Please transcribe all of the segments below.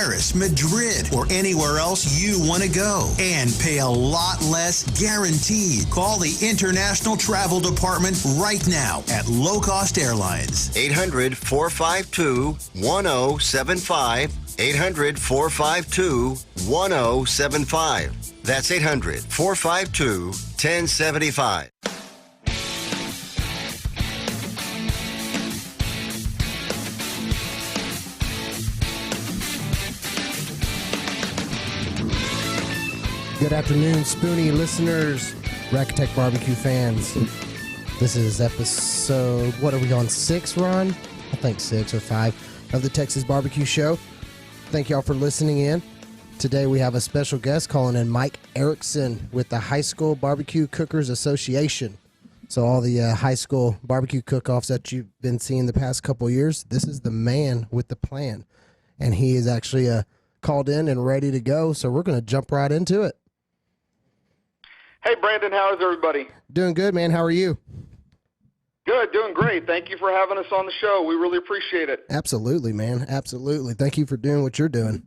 Paris, Madrid, or anywhere else you want to go. And pay a lot less guaranteed. Call the International Travel Department right now at Low Cost Airlines. 800-452-1075. 800-452-1075. That's 800-452-1075. Good afternoon, Spoony listeners, Racketeck Barbecue fans. This is episode, what are we on, 6, Ron? I think 6 or 5 of the Texas Barbecue Show. Thank y'all for listening in. Today we have a special guest calling in, Mike Erickson with the High School Barbecue Cookers Association. So all the high school barbecue cook-offs that you've been seeing the past couple of years, this is the man with the plan. And he is actually called in and ready to go, so we're going to jump right into it. Hey, Brandon, how is everybody? Doing good, man. How are you? Good, doing great. Thank you for having us on the show. We really appreciate it. Absolutely, man. Absolutely. Thank you for doing what you're doing.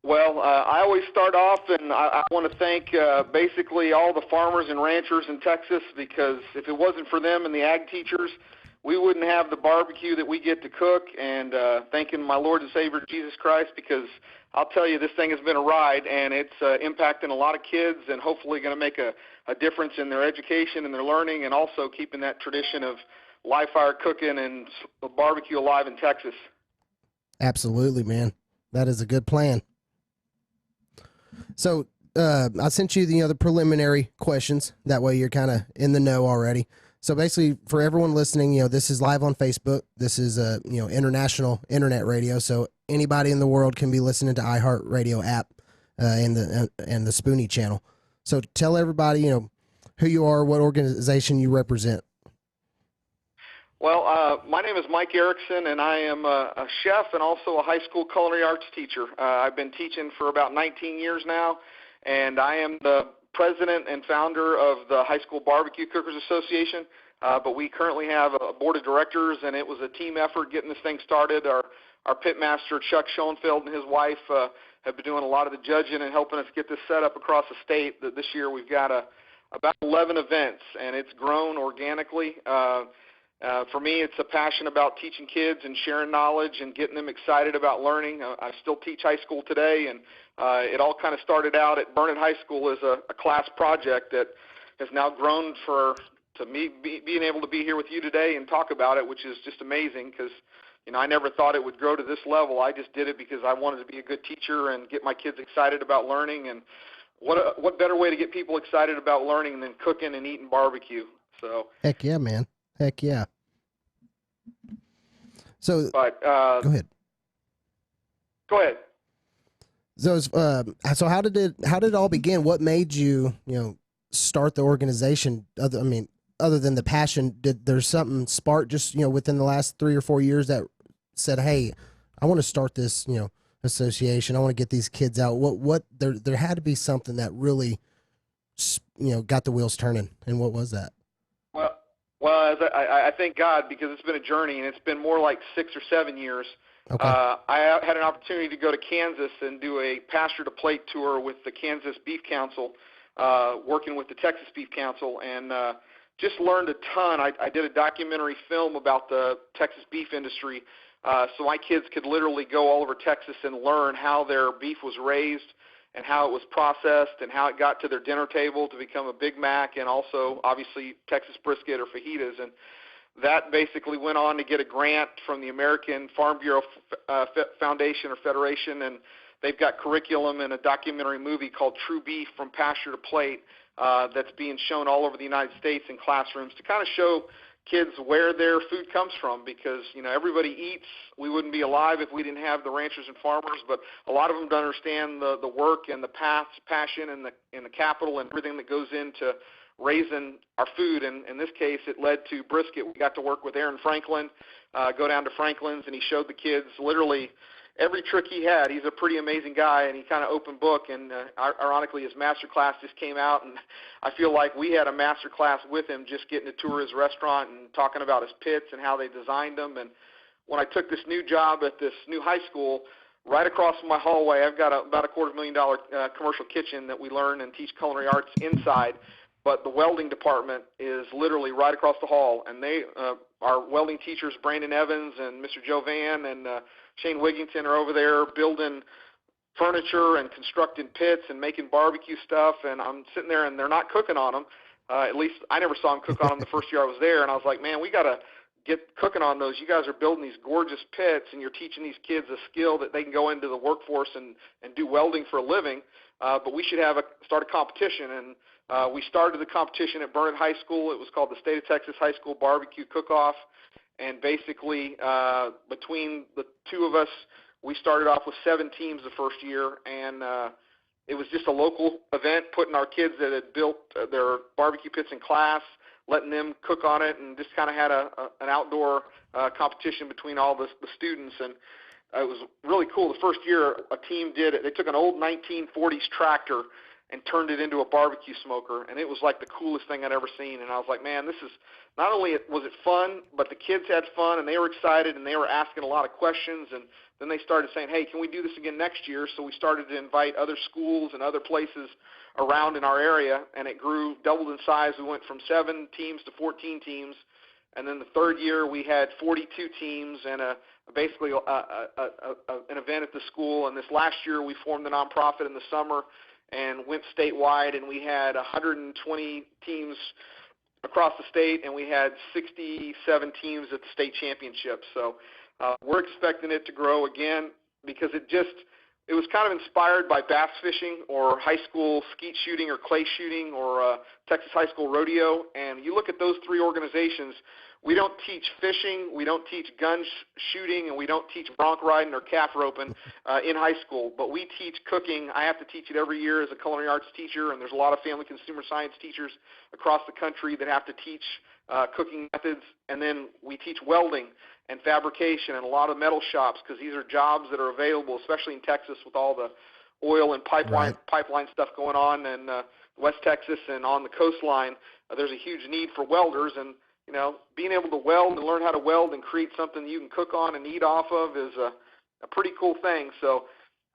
Well, I always start off, and I want to thank basically all the farmers and ranchers in Texas, because if it wasn't for them and the ag teachers, we wouldn't have the barbecue that we get to cook, and thanking my Lord and Savior Jesus Christ, because I'll tell you, this thing has been a ride, and it's impacting a lot of kids and hopefully going to make a difference in their education and their learning, and also keeping that tradition of live fire cooking and barbecue alive in Texas. Absolutely, man. That is a good plan. So I sent you the preliminary questions. That way you're kind of in the know already. So basically, for everyone listening, this is live on Facebook. This is international internet radio, so anybody in the world can be listening to iHeartRadio app and the Spoony channel. So tell everybody, who you are, what organization you represent. Well, my name is Mike Erickson, and I am a chef and also a high school culinary arts teacher. I've been teaching for about 19 years now, and I am the president and founder of the High School Barbecue Cookers Association, but we currently have a board of directors, and it was a team effort getting this thing started. Our pitmaster, Chuck Schoenfeld, and his wife have been doing a lot of the judging and helping us get this set up across the state. This year we've got about 11 events, and it's grown organically. For me, it's a passion about teaching kids and sharing knowledge and getting them excited about learning. I still teach high school today, and it all kind of started out at Burnett High School as a class project that has now grown to me being able to be here with you today and talk about it, which is just amazing, because I never thought it would grow to this level. I just did it because I wanted to be a good teacher and get my kids excited about learning, and what better way to get people excited about learning than cooking and eating barbecue. So heck yeah, man. Heck yeah. So but go ahead. Go ahead. So how did it all begin? What made you, start the organization? Other than the passion, did there's something spark just, within the last 3 or 4 years that said, hey, I want to start this, association. I want to get these kids out. What there had to be something that really, got the wheels turning. And what was that? Well, I thank God, because it's been a journey, and it's been more like 6 or 7 years. Okay. I had an opportunity to go to Kansas and do a pasture-to-plate tour with the Kansas Beef Council, working with the Texas Beef Council, and just learned a ton. I did a documentary film about the Texas beef industry, so my kids could literally go all over Texas and learn how their beef was raised and how it was processed and how it got to their dinner table to become a Big Mac, and also, obviously, Texas brisket or fajitas. And that basically went on to get a grant from the American Farm Bureau Foundation or Federation, and they've got curriculum and a documentary movie called True Beef from Pasture to Plate that's being shown all over the United States in classrooms to kind of show kids where their food comes from, because everybody eats. We wouldn't be alive if we didn't have the ranchers and farmers, but a lot of them don't understand the work and the passion and the capital and everything that goes into raising our food. And in this case, it led to brisket. We got to work with Aaron Franklin, go down to Franklin's, and he showed the kids literally every trick he had. He's a pretty amazing guy, and he kind of open book. And ironically, his master class just came out, and I feel like we had a master class with him, just getting to tour his restaurant and talking about his pits and how they designed them. And when I took this new job at this new high school, right across from my hallway, I've got about a $250,000 commercial kitchen that we learn and teach culinary arts inside. But the welding department is literally right across the hall, and they our welding teachers, Brandon Evans and Mr. Joe Van and Shane Wigington, are over there building furniture and constructing pits and making barbecue stuff. And I'm sitting there, and they're not cooking on them. At least I never saw them cook on them the first year I was there. And I was like, man, we got to get cooking on those. You guys are building these gorgeous pits, and you're teaching these kids a skill that they can go into the workforce and do welding for a living. But we should start a competition. And we started the competition at Burnett High School. It was called the State of Texas High School Barbecue Cook-Off. And basically, between the two of us, we started off with 7 teams the first year. And it was just a local event, putting our kids that had built their barbecue pits in class, letting them cook on it, and just kind of had an outdoor competition between all the students. And it was really cool. The first year, a team did it. They took an old 1940s tractor and turned it into a barbecue smoker, and it was like the coolest thing I'd ever seen. And I was like, man, this is not only was it fun, but the kids had fun, and they were excited, and they were asking a lot of questions. And then they started saying, hey, can we do this again next year? So we started to invite other schools and other places around in our area, and it grew, doubled in size. We went from 7 teams to 14 teams. And then the third year, we had 42 teams and basically an event at the school. And this last year, we formed a nonprofit in the summer and went statewide, and we had 120 teams across the state, and we had 67 teams at the state championship. So we're expecting it to grow again, because it was kind of inspired by bass fishing or high school skeet shooting or clay shooting or Texas high school rodeo. And you look at those 3 organizations, we don't teach fishing, we don't teach gun shooting, and we don't teach bronc riding or calf roping in high school. But we teach cooking. I have to teach it every year as a culinary arts teacher, and there's a lot of family consumer science teachers across the country that have to teach cooking methods. And then we teach welding and fabrication and a lot of metal shops, because these are jobs that are available, especially in Texas with all the oil and pipeline stuff going on in West Texas and on the coastline. There's a huge need for welders, and being able to weld and learn how to weld and create something you can cook on and eat off of is a pretty cool thing. So,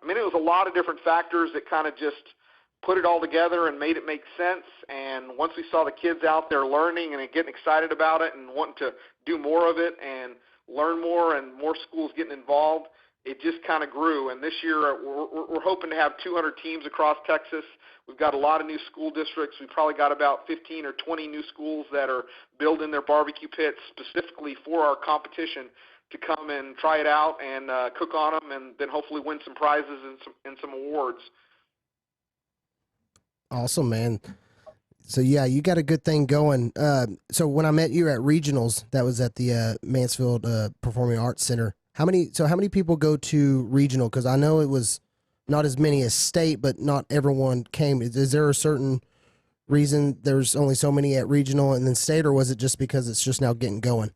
I mean, it was a lot of different factors that kind of just put it all together and made it make sense. And once we saw the kids out there learning and getting excited about it and wanting to do more of it and learn more and more schools getting involved, it just kind of grew. And this year we're hoping to have 200 teams across Texas. We've got a lot of new school districts. We've probably got about 15 or 20 new schools that are building their barbecue pits specifically for our competition to come and try it out and cook on them, and then hopefully win some prizes and some awards. Awesome, man. So, yeah, you got a good thing going. So when I met you at regionals, that was at the Mansfield Performing Arts Center. How many people go to regional? Because I know it was not as many as state, but not everyone came. Is there a certain reason there's only so many at regional and then state, or was it just because it's just now getting going?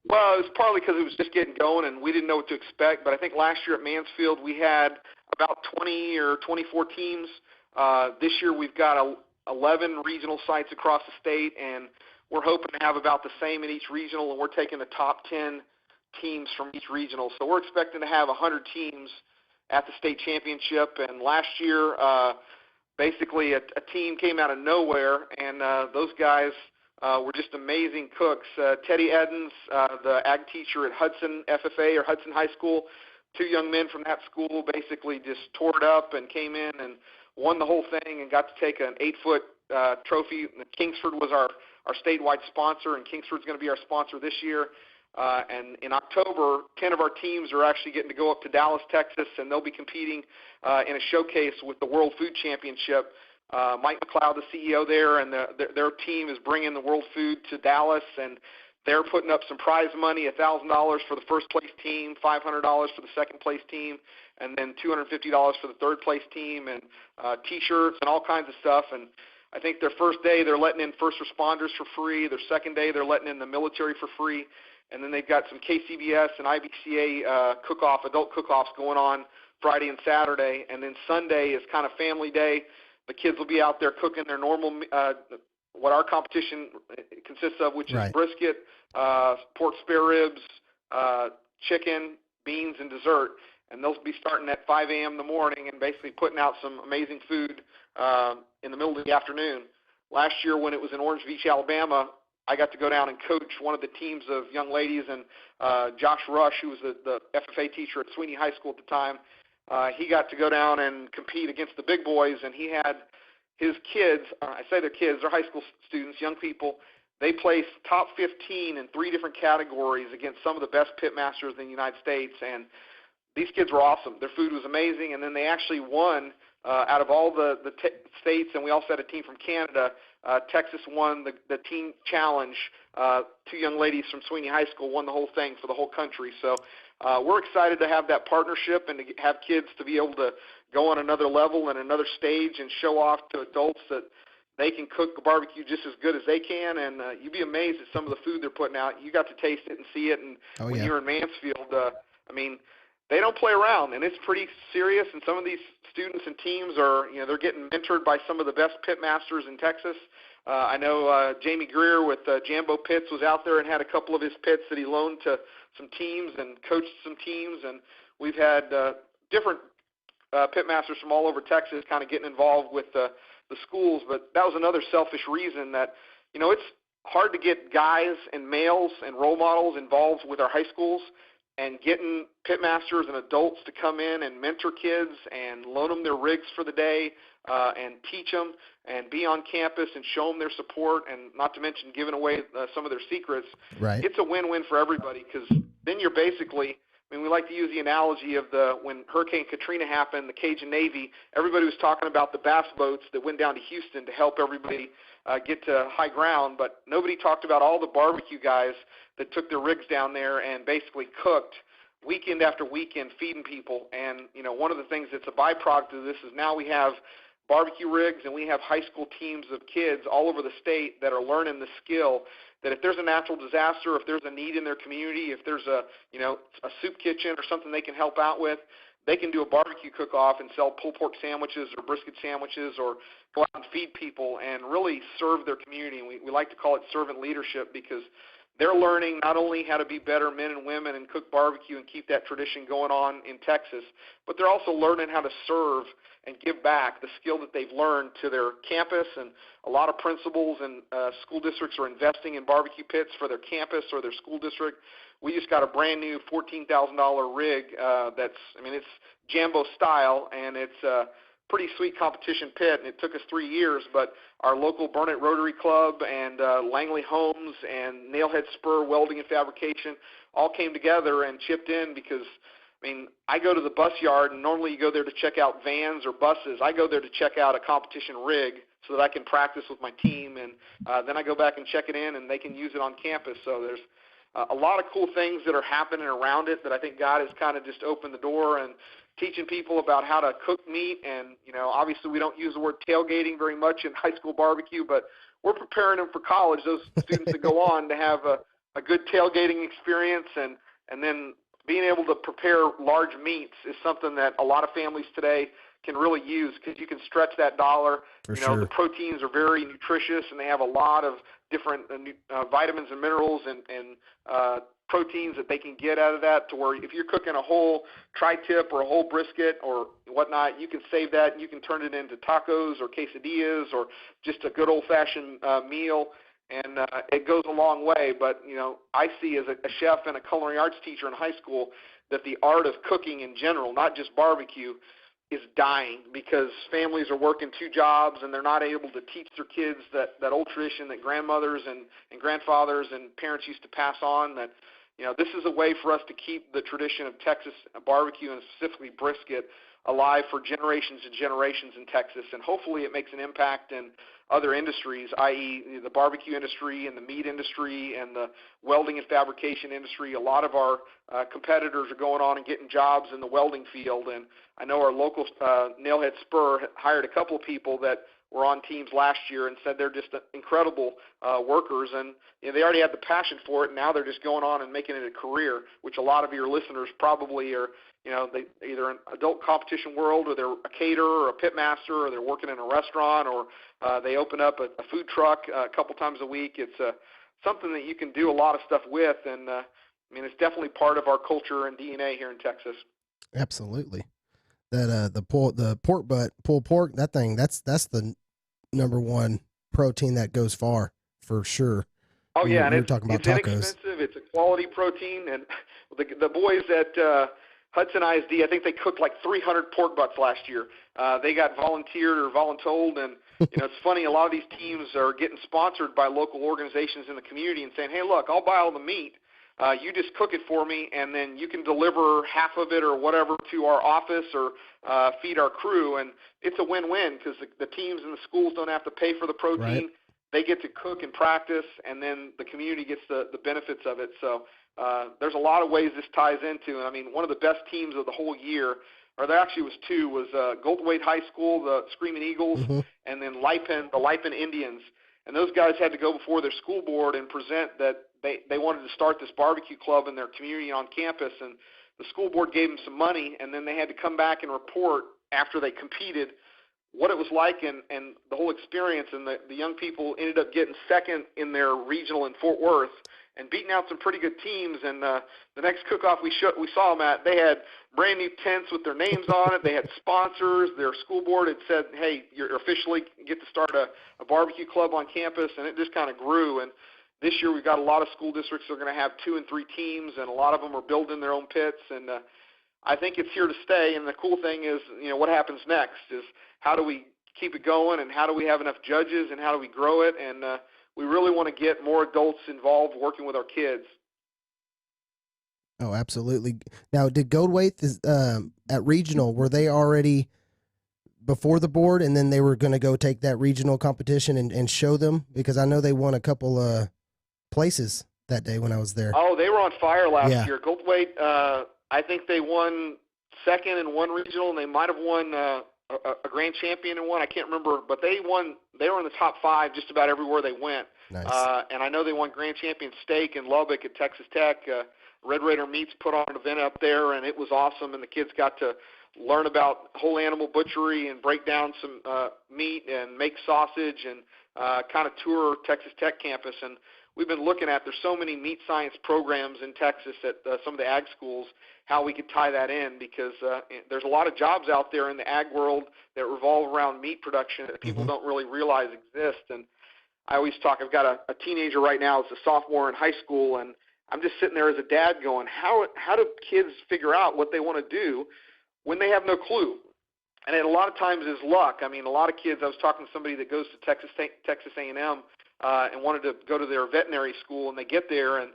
Well, it was partly because it was just getting going and we didn't know what to expect. But I think last year at Mansfield we had about 20 or 24 teams. This year we've got 11 regional sites across the state, and we're hoping to have about the same in each regional, and we're taking the top 10 teams from each regional. So we're expecting to have 100 teams at the state championship. And last year, basically a team came out of nowhere, and those guys were just amazing cooks. Teddy Edens, the ag teacher at Hudson FFA or Hudson High School, 2 young men from that school basically just tore it up and came in and won the whole thing and got to take an 8-foot trophy. Kingsford was our statewide sponsor, and Kingsford's going to be our sponsor this year. And in October, 10 of our teams are actually getting to go up to Dallas, Texas, and they'll be competing in a showcase with the World Food Championship. Mike McLeod, the CEO there, and their team is bringing the world food to Dallas, and they're putting up some prize money, $1,000 for the first place team, $500 for the second place team, and then $250 for the third place team, and T-shirts and all kinds of stuff. And I think their first day they're letting in first responders for free. Their second day they're letting in the military for free. And then they've got some KCBS and IBCA adult cook-offs going on Friday and Saturday. And then Sunday is kind of family day. The kids will be out there cooking their normal, what our competition consists of, which is brisket, pork spare ribs, chicken, beans, and dessert. and they'll be starting at 5 a.m. in the morning and basically putting out some amazing food in the middle of the afternoon. Last year when it was in Orange Beach, Alabama, I got to go down and coach one of the teams of young ladies, and Josh Rush, who was the FFA teacher at Sweeney High School at the time, he got to go down and compete against the big boys, and he had his kids, I say they're kids, they're high school students, young people. They placed top 15 in 3 different categories against some of the best pitmasters in the United States, and these kids were awesome. Their food was amazing, and then they actually won out of all the states, and we also had a team from Canada. Texas won the team challenge. 2 young ladies from Sweeney High School won the whole thing for the whole country. So we're excited to have that partnership and to have kids to be able to go on another level and another stage and show off to adults that they can cook a barbecue just as good as they can. And you'd be amazed at some of the food they're putting out. You got to taste it and see it. And when you're in Mansfield, I mean, they don't play around, and it's pretty serious. And some of these students and teams are, they're getting mentored by some of the best pit masters in Texas. I know Jamie Greer with Jambo Pits was out there and had a couple of his pits that he loaned to some teams and coached some teams. And we've had different pit masters from all over Texas kind of getting involved with the schools. But that was another selfish reason that, it's hard to get guys and males and role models involved with our high schools. And getting pitmasters and adults to come in and mentor kids and loan them their rigs for the day and teach them and be on campus and show them their support, and not to mention giving away some of their secrets. Right. It's a win-win for everybody, because then you're basically, we like to use the analogy of when Hurricane Katrina happened, the Cajun Navy, everybody was talking about the bass boats that went down to Houston to help everybody get to high ground, but nobody talked about all the barbecue guys that took their rigs down there and basically cooked weekend after weekend feeding people. And, one of the things that's a byproduct of this is now we have barbecue rigs and we have high school teams of kids all over the state that are learning the skill that if there's a natural disaster, if there's a need in their community, if there's a soup kitchen or something they can help out with, they can do a barbecue cook-off and sell pulled pork sandwiches or brisket sandwiches or go out and feed people and really serve their community. And we like to call it servant leadership, because they're learning not only how to be better men and women and cook barbecue and keep that tradition going on in Texas, but they're also learning how to serve and give back the skill that they've learned to their campus. And a lot of principals and school districts are investing in barbecue pits for their campus or their school district. We just got a brand new $14,000 rig it's Jambo style, and it's a pretty sweet competition pit, and it took us 3 years, but our local Burnett Rotary Club and Langley Homes and Nailhead Spur Welding and Fabrication all came together and chipped in, because I go to the bus yard, and normally you go there to check out vans or buses. I go there to check out a competition rig so that I can practice with my team, and then I go back and check it in, and they can use it on campus. So there's a lot of cool things that are happening around it that I think God has kind of just opened the door and teaching people about how to cook meat. And, obviously we don't use the word tailgating very much in high school barbecue, but we're preparing them for college, those students that go on to have a good tailgating experience. And then being able to prepare large meats is something that a lot of families today can really use, because you can stretch that dollar. For sure. The proteins are very nutritious, and they have a lot of different vitamins and minerals and proteins that they can get out of that, to where if you're cooking a whole tri-tip or a whole brisket or whatnot, you can save that and you can turn it into tacos or quesadillas or just a good old-fashioned meal. And it goes a long way. But, I see as a chef and a culinary arts teacher in high school that the art of cooking in general, not just barbecue, is dying, because families are working 2 jobs and they're not able to teach their kids that old tradition that grandmothers and grandfathers and parents used to pass on, that, this is a way for us to keep the tradition of Texas barbecue, and specifically brisket, alive for generations and generations in Texas. And hopefully it makes an impact in other industries, i.e. the barbecue industry and the meat industry and the welding and fabrication industry. A lot of our competitors are going on and getting jobs in the welding field. And I know our local Nailhead Spur hired a couple of people that were on teams last year and said they're just incredible workers. And they already had the passion for it, and now they're just going on and making it a career, which a lot of your listeners probably are, they either in adult competition world, or they're a caterer or a pit master, or they're working in a restaurant, or they open up a food truck a couple times a week. It's something that you can do a lot of stuff with, and it's definitely part of our culture and DNA here in Texas. Absolutely. That the pork butt, pulled pork, that's the number one protein that goes far for sure. Oh yeah, and You're talking about it's tacos. inexpensive. It's a quality protein, and the boys at Hudson ISD, I think they cooked like 300 pork butts last year. They got volunteered or voluntold, and it's funny. A lot of these teams are getting sponsored by local organizations in the community and saying, "Hey, look, I'll buy all the meat. You just cook it for me, and then you can deliver half of it or whatever to our office or feed our crew." And it's a win-win because the teams and the schools don't have to pay for the protein. Right. They get to cook and practice, and then the community gets the benefits of it. So there's a lot of ways this ties into. And I mean, one of the best teams of the whole year, or there actually was two, was Goldthwaite High School, the Screaming Eagles, and then the Lipen Indians. And those guys had to go before their school board and present that they wanted to start this barbecue club in their community on campus. And the school board gave them some money, and then they had to come back and report after they competed what it was like and the whole experience. And the young people ended up getting second in their regional in Fort Worth and beating out some pretty good teams. And the next cook-off we saw them at, they had brand new tents with their names on it. They had sponsors. Their school board had said, "Hey, you're officially get to start a barbecue club on campus," and it just kind of grew. And this year we've got a lot of school districts that are going to have 2 and 3 teams, and a lot of them are building their own pits. And I think it's here to stay. And the cool thing is, what happens next is how do we keep it going, and how do we have enough judges, and how do we grow it? And we really want to get more adults involved working with our kids. Oh, absolutely. Now, did Goldthwaite at regional, were they already before the board, and then they were going to go take that regional competition and show them? Because I know they won a couple places that day when I was there. Oh, they were on fire last year. Goldthwaite, I think they won second in one regional, and they might have won a grand champion in one. I can't remember, but they won. They were in the top 5 just about everywhere they went. Nice. And I know they won grand champion steak in Lubbock at Texas Tech. Red Raider Meats put on an event up there, and it was awesome. And the kids got to learn about whole animal butchery and break down some meat and make sausage and kind of tour Texas Tech campus. And we've been looking at, there's so many meat science programs in Texas at some of the ag schools, how we could tie that in, because there's a lot of jobs out there in the ag world that revolve around meat production that people don't really realize exist. And I always talk, I've got a teenager right now, it's a sophomore in high school, and I'm just sitting there as a dad going, how do kids figure out what they want to do when they have no clue? And it a lot of times is luck. I mean, a lot of kids, I was talking to somebody that goes to Texas A&M and wanted to go to their veterinary school, and they get there and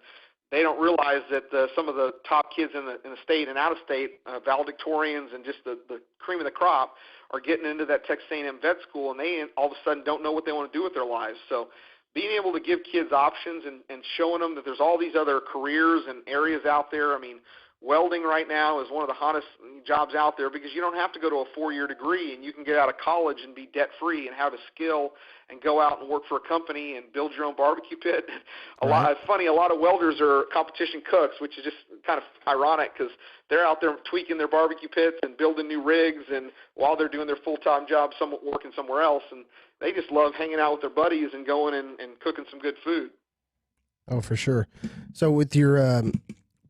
they don't realize that some of the top kids in the state and out of state, valedictorians and just the cream of the crop, are getting into that Texas A&M vet school, and they all of a sudden don't know what they want to do with their lives. So being able to give kids options and showing them that there's all these other careers and areas out there. I mean, welding right now is one of the hottest jobs out there because you don't have to go to a 4-year degree, and you can get out of college and be debt-free and have a skill and go out and work for a company and build your own barbecue pit. It's funny, a lot of welders are competition cooks, which is just kind of ironic because they're out there tweaking their barbecue pits and building new rigs, and while they're doing their full-time job, working somewhere else, and they just love hanging out with their buddies and going and cooking some good food. Oh, for sure. So with your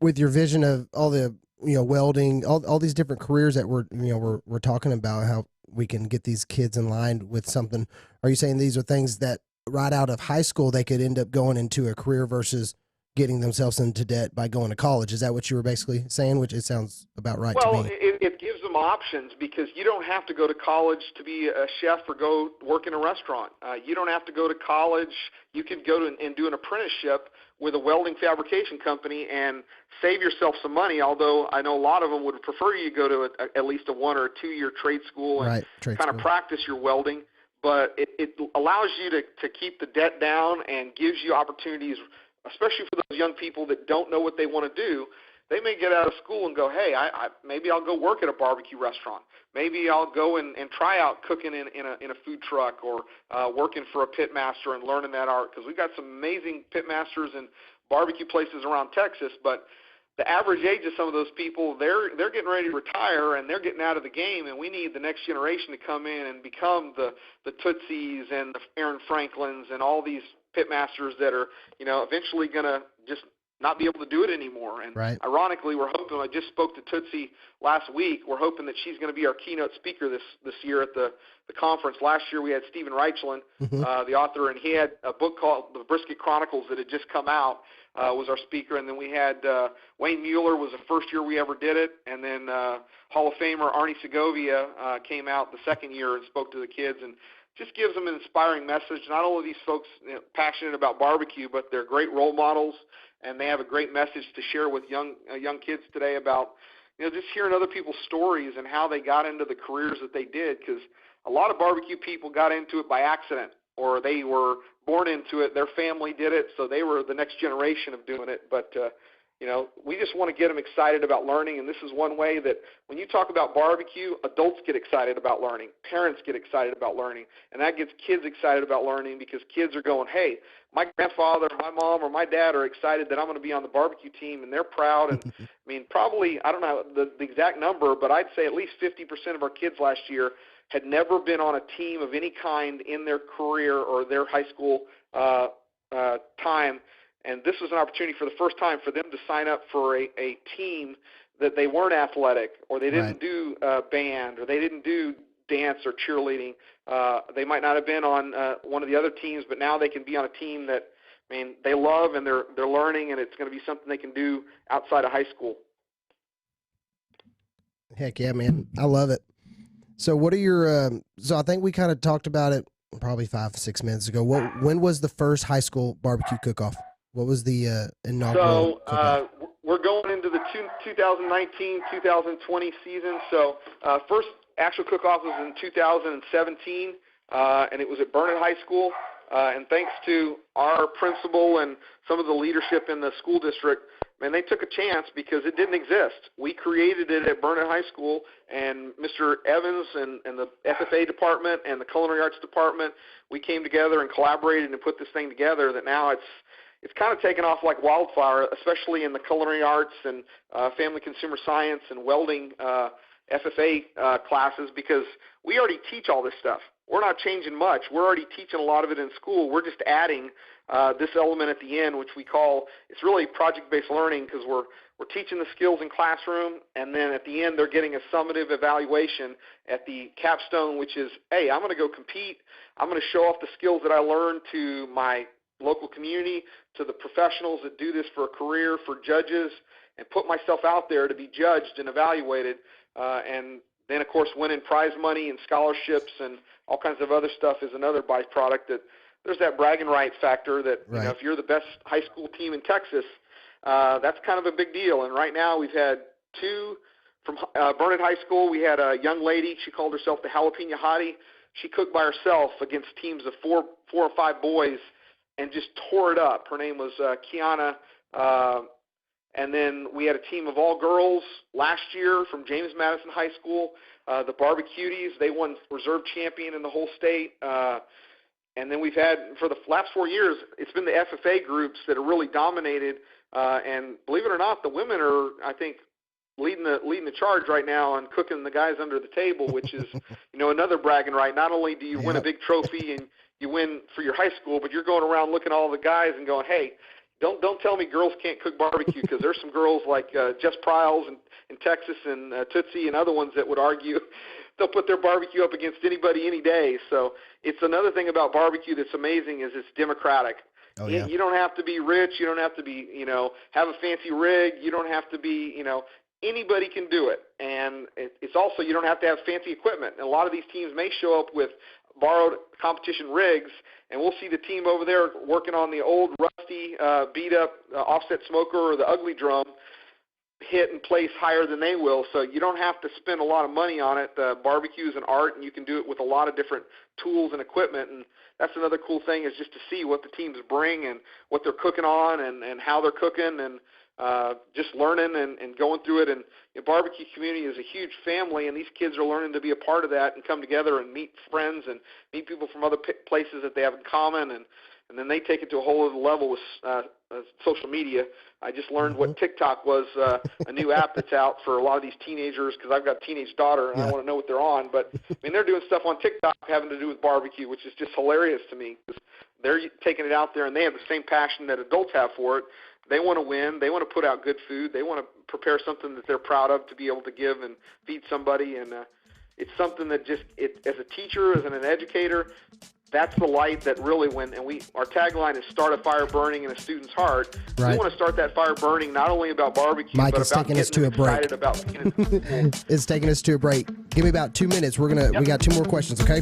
vision of all the welding, all these different careers that we're talking about, how we can get these kids in line with something, are you saying these are things that right out of high school they could end up going into a career versus getting themselves into debt by going to college? Is that what you were basically saying? Which it sounds about right to me. Well, it gives them options because you don't have to go to college to be a chef or go work in a restaurant. You don't have to go to college. You could go and do an apprenticeship with a welding fabrication company and save yourself some money, although I know a lot of them would prefer you go to at least a 1 or 2 year trade school and kind of practice your welding. But it allows you to keep the debt down and gives you opportunities, especially for those young people that don't know what they want to do. They may get out of school and go, hey, maybe I'll go work at a barbecue restaurant. Maybe I'll go and try out cooking in a food truck or working for a pit master and learning that art, because we've got some amazing pit masters and barbecue places around Texas. But the average age of some of those people, they're getting ready to retire and they're getting out of the game, and we need the next generation to come in and become the Tootsies and the Aaron Franklins and all these pit masters that are eventually going to just not be able to do it anymore. And right. ironically, we're hoping, I just spoke to Tootsie last week, we're hoping that she's going to be our keynote speaker this year at the conference. Last year we had Stephen Reichlin, the author, and he had a book called The Brisket Chronicles that had just come out, was our speaker. And then we had Wayne Mueller was the first year we ever did it. And then Hall of Famer Arnie Segovia came out the second year and spoke to the kids, and just gives them an inspiring message. Not only are these folks passionate about barbecue, but they're great role models, and they have a great message to share with young kids today about, just hearing other people's stories and how they got into the careers that they did, because a lot of barbecue people got into it by accident, or they were born into it. Their family did it, so they were the next generation of doing it. But we just want to get them excited about learning, and this is one way that when you talk about barbecue, adults get excited about learning, parents get excited about learning, and that gets kids excited about learning, because kids are going, hey, my grandfather, my mom, or my dad are excited that I'm going to be on the barbecue team, and they're proud. And I mean, probably, I don't know the exact number, but I'd say at least 50% of our kids last year had never been on a team of any kind in their career or their high school time. And this was an opportunity for the first time for them to sign up for a team that they weren't athletic, or they didn't do band, or they didn't do dance or cheerleading. They might not have been on one of the other teams, but now they can be on a team that, they love, and they're learning, and it's going to be something they can do outside of high school. Heck yeah, man. I love it. So what are your so I think we kind of talked about it probably 5-6 minutes ago. When was the first high school barbecue cook-off? What was the inaugural cook-off? We're going into the 2019-2020 season. So first actual cook-off was in 2017, and it was at Burnett High School. And thanks to our principal and some of the leadership in the school district, they took a chance, because it didn't exist. We created it at Burnett High School, and Mr. Evans and the FFA department and the culinary arts department, we came together and collaborated and put this thing together that now it's kind of taken off like wildfire, especially in the culinary arts and family consumer science and welding FFA classes, because we already teach all this stuff. We're not changing much. We're already teaching a lot of it in school. We're just adding this element at the end, which we call, it's really project-based learning, because we're teaching the skills in classroom, and then at the end they're getting a summative evaluation at the capstone, which is, hey, I'm going to go compete. I'm going to show off the skills that I learned to my local community, to the professionals that do this for a career, for judges, and put myself out there to be judged and evaluated, and then, of course, winning prize money and scholarships and all kinds of other stuff is another byproduct. That there's that bragging right factor that, if you're the best high school team in Texas, that's kind of a big deal. And right now we've had two from Burnett High School. We had a young lady. She called herself the Jalapeno Hottie. She cooked by herself against teams of four or five boys and just tore it up. Her name was Kiana. And then we had a team of all girls last year from James Madison High School, the Barbecuties. They won reserve champion in the whole state. And then we've had, for the last 4 years, it's been the FFA groups that are really dominated. And believe it or not, the women are, I think, leading the charge right now on cooking the guys under the table, which is, another bragging right. Not only do you win a big trophy and you win for your high school, but you're going around looking at all the guys and going, hey, don't tell me girls can't cook barbecue, because there's some girls like Jess Pryles in Texas and Tootsie and other ones that would argue they'll put their barbecue up against anybody any day. So it's another thing about barbecue that's amazing is it's democratic. Oh, yeah. You don't have to be rich. You don't have to be, have a fancy rig. You don't have to be, anybody can do it. And it's also, you don't have to have fancy equipment. And a lot of these teams may show up with borrowed competition rigs, and we'll see the team over there working on the old rusty, beat-up offset smoker or the ugly drum hit and place higher than they will. So you don't have to spend a lot of money on it. Barbecue is an art, and you can do it with a lot of different tools and equipment. And that's another cool thing, is just to see what the teams bring and what they're cooking on and how they're cooking, and just learning and going through it. And the barbecue community is a huge family, and these kids are learning to be a part of that and come together and meet friends and meet people from other places that they have in common. And then they take it to a whole other level with social media. I just learned what TikTok was, a new app that's out for a lot of these teenagers, because I've got a teenage daughter and I want to know what they're on. But, they're doing stuff on TikTok having to do with barbecue, which is just hilarious to me, because they're taking it out there and they have the same passion that adults have for it. They want to win. They want to put out good food. They want to prepare something that they're proud of to be able to give and feed somebody. And it's something that just, as a teacher, as an educator, that's the light that really our tagline is start a fire burning in a student's heart. Right. We want to start that fire burning not only about barbecue, Mike, but it's about taking us getting to them a break. excited about being in school. It's taking us to a break. Give me about 2 minutes. We got 2 more questions, okay?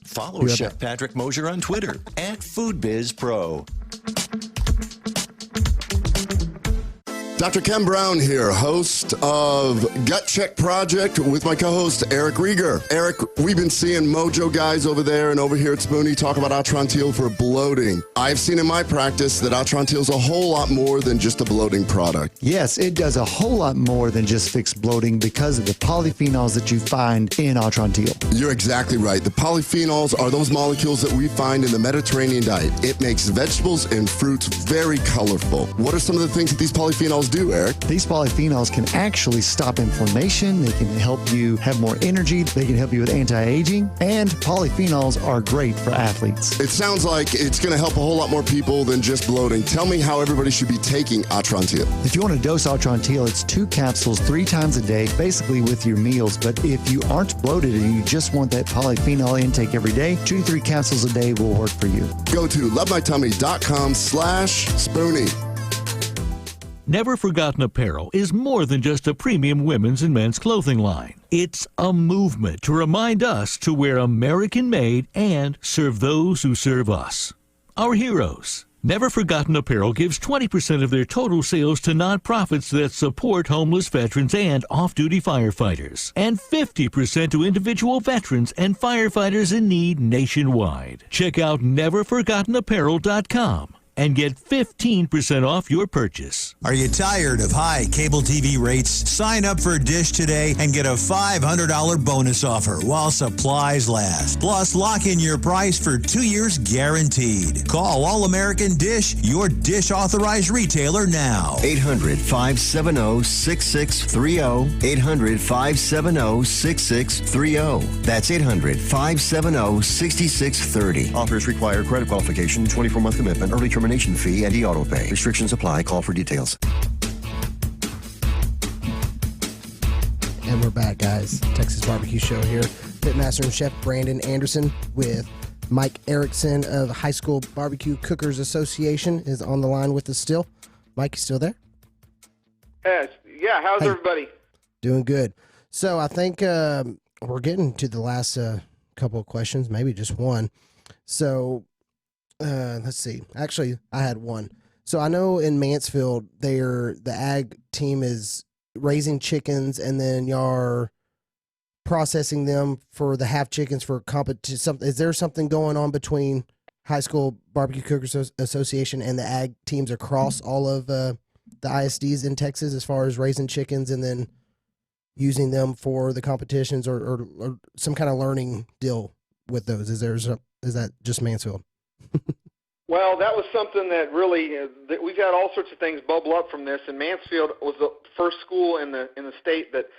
Follow Chef Patrick Mosier on Twitter @FoodBizPro. Dr. Ken Brown here, host of Gut Check Project with my co-host Eric Rieger. Eric, we've been seeing Mojo guys over there and over here at Spoony talk about Atrantil for bloating. I've seen in my practice that Atrantil is a whole lot more than just a bloating product. Yes, it does a whole lot more than just fix bloating because of the polyphenols that you find in Atrantil. You're exactly right. The polyphenols are those molecules that we find in the Mediterranean diet. It makes vegetables and fruits very colorful. What are some of the things that these polyphenols do, Eric? These polyphenols can actually stop inflammation. They can help you have more energy. They can help you with anti-aging. And polyphenols are great for athletes. It sounds like it's going to help a whole lot more people than just bloating. Tell me how everybody should be taking Atrantil. If you want to dose Atrantil, it's 2 capsules 3 times a day, basically with your meals. But if you aren't bloated and you just want that polyphenol intake every day, 2 to 3 capsules a day will work for you. Go to lovemytummy.com/Spoony. Never Forgotten Apparel is more than just a premium women's and men's clothing line. It's a movement to remind us to wear American-made and serve those who serve us. Our heroes. Never Forgotten Apparel gives 20% of their total sales to nonprofits that support homeless veterans and off-duty firefighters, and 50% to individual veterans and firefighters in need nationwide. Check out neverforgottenapparel.com and get 15% off your purchase. Are you tired of high cable TV rates? Sign up for Dish today and get a $500 bonus offer while supplies last. Plus, lock in your price for 2 years guaranteed. Call All American Dish, your Dish authorized retailer now. 800-570-6630. 800-570-6630. That's 800-570-6630. Offers require credit qualification, 24-month commitment, early termination fee, and e-auto pay. Restrictions apply. Call for details. And we're back, guys. Texas Barbecue Show here. Pitmaster and Chef Brandon Anderson with Mike Erickson of High School Barbecue Cookers Association is on the line with us still. Mike, you still there? Yeah, how's everybody? Doing good. So I think we're getting to the last couple of questions, maybe just one. So let's see. Actually, I had one. So I know in Mansfield, the ag team is raising chickens, and then you're processing them for the half chickens for competition. Is there something going on between High School Barbecue Cookers Association and the ag teams across all of the ISDs in Texas as far as raising chickens and then using them for the competitions or some kind of learning deal with those? Is that just Mansfield? Well, that was something that really that we've had all sorts of things bubble up from this. And Mansfield was the first school in the state that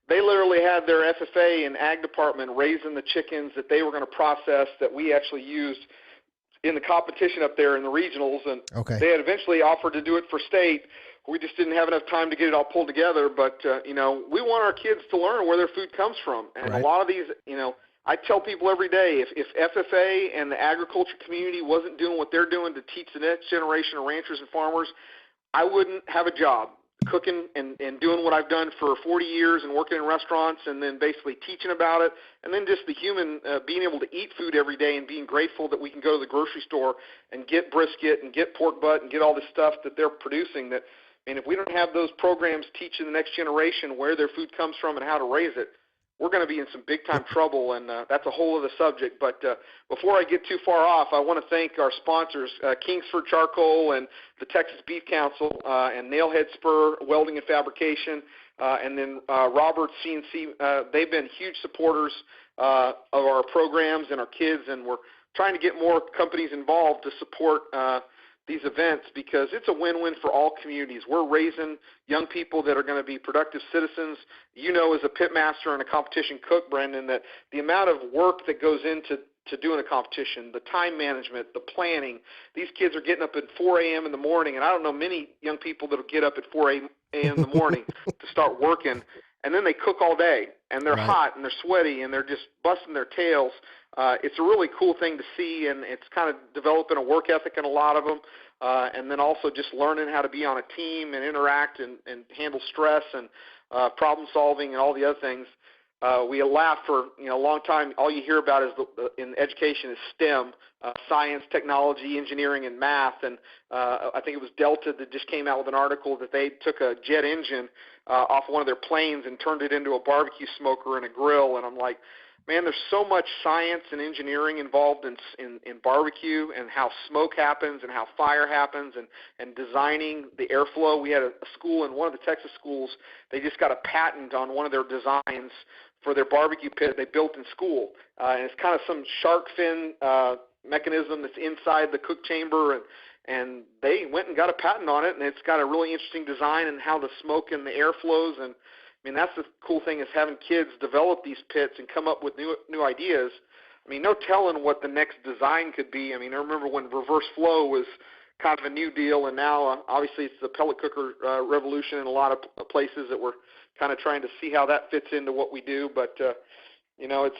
they literally had their FFA and ag department raising the chickens that they were going to process that we actually used in the competition up there in the regionals. And They had eventually offered to do it for state. We just didn't have enough time to get it all pulled together. But we want our kids to learn where their food comes from. And a lot of these, I tell people every day, if FFA and the agriculture community wasn't doing what they're doing to teach the next generation of ranchers and farmers, I wouldn't have a job cooking and doing what I've done for 40 years and working in restaurants and then basically teaching about it. And then just the human being able to eat food every day and being grateful that we can go to the grocery store and get brisket and get pork butt and get all this stuff that they're producing. That, if we don't have those programs teaching the next generation where their food comes from and how to raise it, we're going to be in some big-time trouble, and that's a whole other subject. But before I get too far off, I want to thank our sponsors, Kingsford Charcoal and the Texas Beef Council and Nailhead Spur Welding and Fabrication, and then Roberts CNC. They've been huge supporters of our programs and our kids, and we're trying to get more companies involved to support these events because it's a win-win for all communities. We're raising young people that are going to be productive citizens. As a pitmaster and a competition cook, Brendan, that the amount of work that goes into to doing a competition, the time management, the planning. These kids are getting up at 4 a.m. in the morning, and I don't know many young people that will get up at 4 a.m. in the morning to start working, and then they cook all day, and they're hot, and they're sweaty, and they're just busting their tails. It's a really cool thing to see, and it's kind of developing a work ethic in a lot of them, and then also just learning how to be on a team and interact and handle stress and problem solving and all the other things. We laugh for a long time. All you hear about is in education is STEM, science, technology, engineering, and math. And I think it was Delta that just came out with an article that they took a jet engine off one of their planes and turned it into a barbecue smoker and a grill. And I'm like, man, there's so much science and engineering involved in barbecue and how smoke happens and how fire happens and designing the airflow. We had a school in one of the Texas schools. They just got a patent on one of their designs for their barbecue pit they built in school. And it's kind of some shark fin mechanism that's inside the cook chamber, and they went and got a patent on it, and it's got a really interesting design and how the smoke and the air flows. And I mean, that's the cool thing, is having kids develop these pits and come up with new ideas. I mean, no telling what the next design could be. I mean, I remember when reverse flow was kind of a new deal, and now obviously it's the pellet cooker revolution in a lot of places that we're kind of trying to see how that fits into what we do. But, it's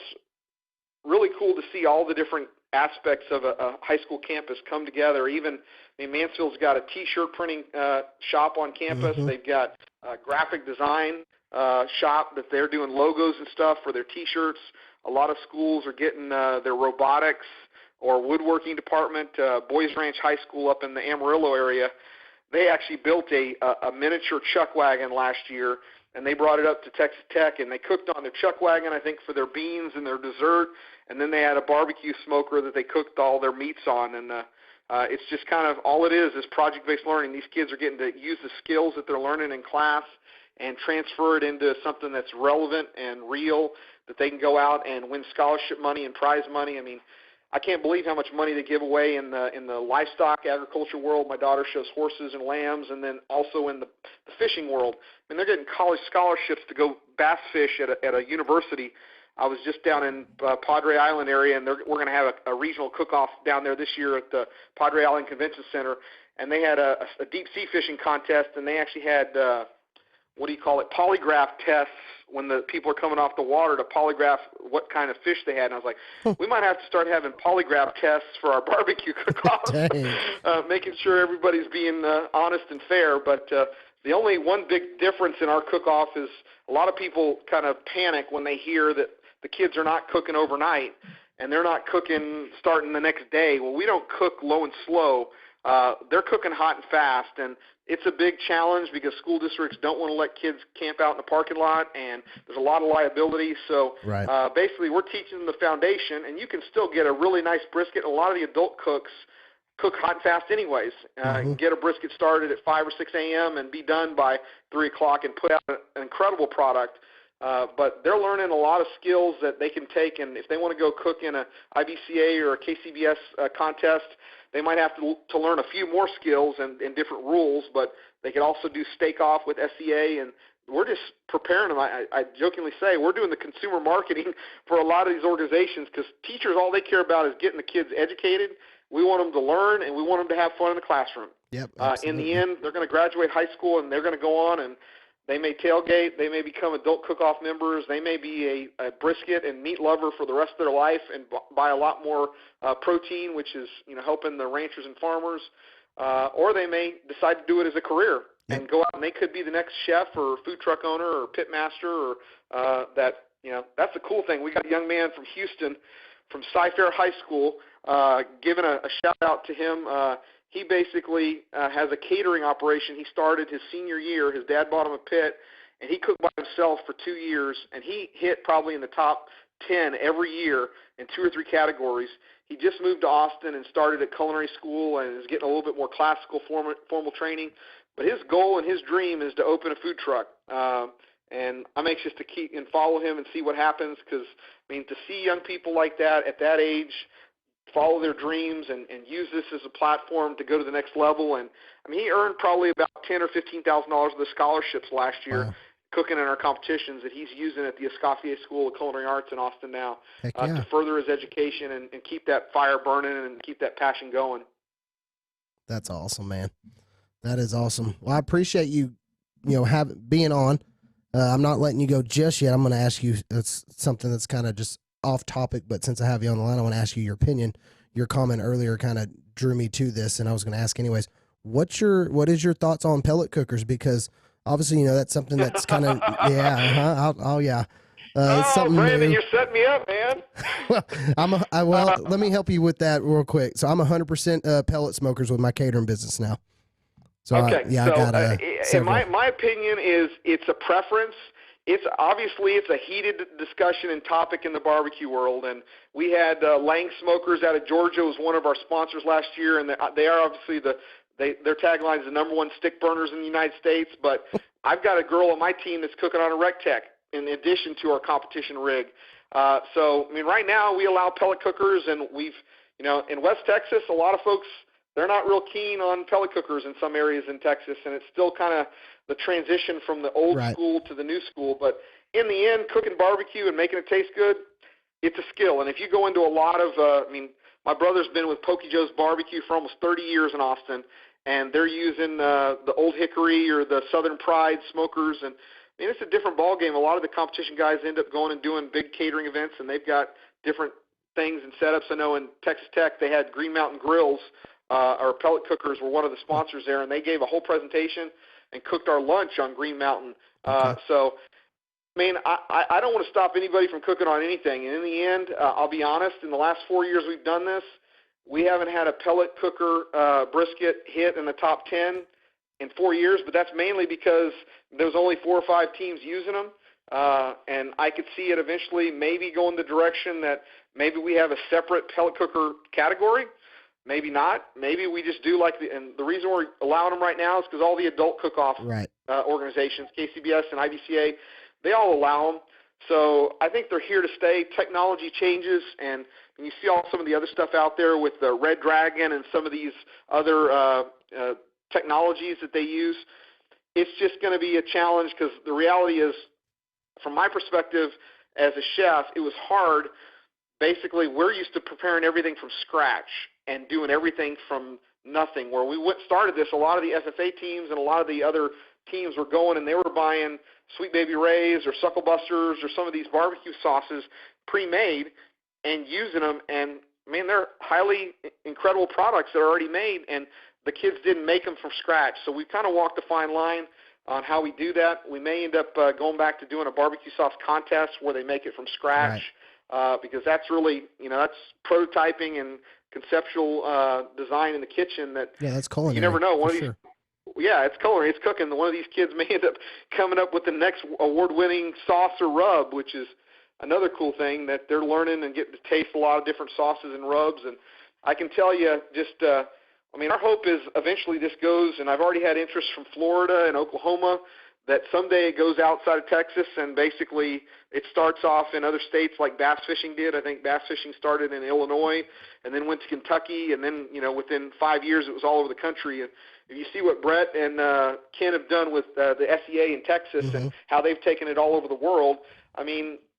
really cool to see all the different aspects of a high school campus come together. Even, Mansfield's got a T-shirt printing shop on campus. Mm-hmm. They've got a graphic design shop that they're doing logos and stuff for their T-shirts. A lot of schools are getting their robotics or woodworking department. Boys Ranch High School up in the Amarillo area, they actually built a miniature chuck wagon last year, and they brought it up to Texas Tech, and they cooked on their chuck wagon, I think, for their beans and their dessert, and then they had a barbecue smoker that they cooked all their meats on. And it's just kind of all it is project-based learning. These kids are getting to use the skills that they're learning in class and transfer it into something that's relevant and real, that they can go out and win scholarship money and prize money. I mean, I can't believe how much money they give away in the livestock agriculture world. My daughter shows horses and lambs, and then also in the fishing world. I mean, they're getting college scholarships to go bass fish at a university. I was just down in Padre Island area, and we're going to have a regional cook-off down there this year at the Padre Island Convention Center. And they had a deep sea fishing contest, and they actually had polygraph tests when the people are coming off the water to polygraph what kind of fish they had. And I was like, we might have to start having polygraph tests for our barbecue cook-off, making sure everybody's being honest and fair. But the only one big difference in our cook-off is a lot of people kind of panic when they hear that the kids are not cooking overnight and they're not cooking starting the next day. Well, we don't cook low and slow. They're cooking hot and fast, and it's a big challenge because school districts don't want to let kids camp out in the parking lot, and there's a lot of liability. So basically we're teaching them the foundation, and you can still get a really nice brisket. A lot of the adult cooks cook hot and fast anyways. Get a brisket started at 5 or 6 a.m. and be done by 3 o'clock and put out an incredible product. But they're learning a lot of skills that they can take, and if they want to go cook in a IBCA or a KCBS contest, they might have to learn a few more skills and different rules, but they can also do steak off with SEA, and we're just preparing them. I jokingly say we're doing the consumer marketing for a lot of these organizations, because teachers, all they care about is getting the kids educated. We want them to learn, and we want them to have fun in the classroom. Yep, in the end, they're going to graduate high school, and they're going to go on, and they may tailgate, they may become adult cook-off members, they may be a brisket and meat lover for the rest of their life and buy a lot more protein, which is helping the ranchers and farmers, or they may decide to do it as a career and go out, and they could be the next chef or food truck owner or pit master, or that's a cool thing. We got a young man from Houston, from Cy-Fair High School, giving a shout-out to him. He basically has a catering operation. He started his senior year. His dad bought him a pit, and he cooked by himself for 2 years, and he hit probably in the top 10 every year in 2 or 3 categories. He just moved to Austin and started at culinary school and is getting a little bit more classical formal training. But his goal and his dream is to open a food truck. And I'm anxious to keep and follow him and see what happens, because, to see young people like that at that age follow their dreams and use this as a platform to go to the next level. And he earned probably about $10,000 or $15,000 of the scholarships last year. Wow. cooking in our competitions that he's using at the Escoffier School of Culinary Arts in Austin now yeah. to further his education and keep that fire burning and keep that passion going. That's awesome, man. That is awesome. Well, I appreciate you, being on. I'm not letting you go just yet. I'm going to ask you something that's kind of just off topic, but since I have you on the line, I want to ask you your opinion. Your comment earlier kind of drew me to this, and I was going to ask anyways. What is your thoughts on pellet cookers? Because obviously, that's something that's kind of it's something Brandon, new. you're setting me up, man. Let me help you with that real quick. So I'm 100% pellet smokers with my catering business now. So okay, I got my opinion is it's a preference. It's a heated discussion and topic in the barbecue world, and we had Lang Smokers out of Georgia was one of our sponsors last year, and they are obviously their tagline is the number one stick burners in the United States. But I've got a girl on my team that's cooking on a Rectech in addition to our competition rig. Right now we allow pellet cookers, and we've in West Texas a lot of folks, they're not real keen on pellet cookers in some areas in Texas, and it's still kind of the transition from the old school to the new school. But in the end, cooking barbecue and making it taste good, it's a skill. And if you go into a lot of, my brother's been with Pokey Joe's Barbecue for almost 30 years in Austin, and they're using the Old Hickory or the Southern Pride smokers. And it's a different ballgame. A lot of the competition guys end up going and doing big catering events, and they've got different things and setups. I know in Texas Tech they had Green Mountain Grills, our pellet cookers were one of the sponsors there, and they gave a whole presentation and cooked our lunch on Green Mountain. I don't want to stop anybody from cooking on anything. And in the end, I'll be honest, in the last 4 years we've done this, we haven't had a pellet cooker brisket hit in the top 10 in 4 years, but that's mainly because there's only 4 or 5 teams using them. And I could see it eventually maybe going the direction that maybe we have a separate pellet cooker category. Maybe not. Maybe we just do and the reason we're allowing them right now is because all the adult cook-off organizations, KCBS and IBCA, they all allow them. So I think they're here to stay. Technology changes, and you see some of the other stuff out there with the Red Dragon and some of these other technologies that they use. It's just going to be a challenge because the reality is, from my perspective as a chef, it was hard. Basically, we're used to preparing everything from scratch and doing everything from nothing. Where we started this, a lot of the FFA teams and a lot of the other teams were going and they were buying Sweet Baby Ray's or Suckle Busters or some of these barbecue sauces pre-made and using them. And, they're highly incredible products that are already made, and the kids didn't make them from scratch. So we've kind of walked a fine line on how we do that. We may end up going back to doing a barbecue sauce contest where they make it from scratch. Because that's really, that's prototyping and conceptual design in the kitchen that's culinary. You never know. One of these, it's culinary. It's cooking. One of these kids may end up coming up with the next award-winning sauce or rub, which is another cool thing that they're learning and getting to taste a lot of different sauces and rubs. And I can tell you our hope is eventually this goes, and I've already had interest from Florida and Oklahoma, that someday it goes outside of Texas and basically it starts off in other states like bass fishing did. I think bass fishing started in Illinois and then went to Kentucky, and then, within 5 years it was all over the country. And if you see what Brett and Ken have done with the SEA in Texas and how they've taken it all over the world,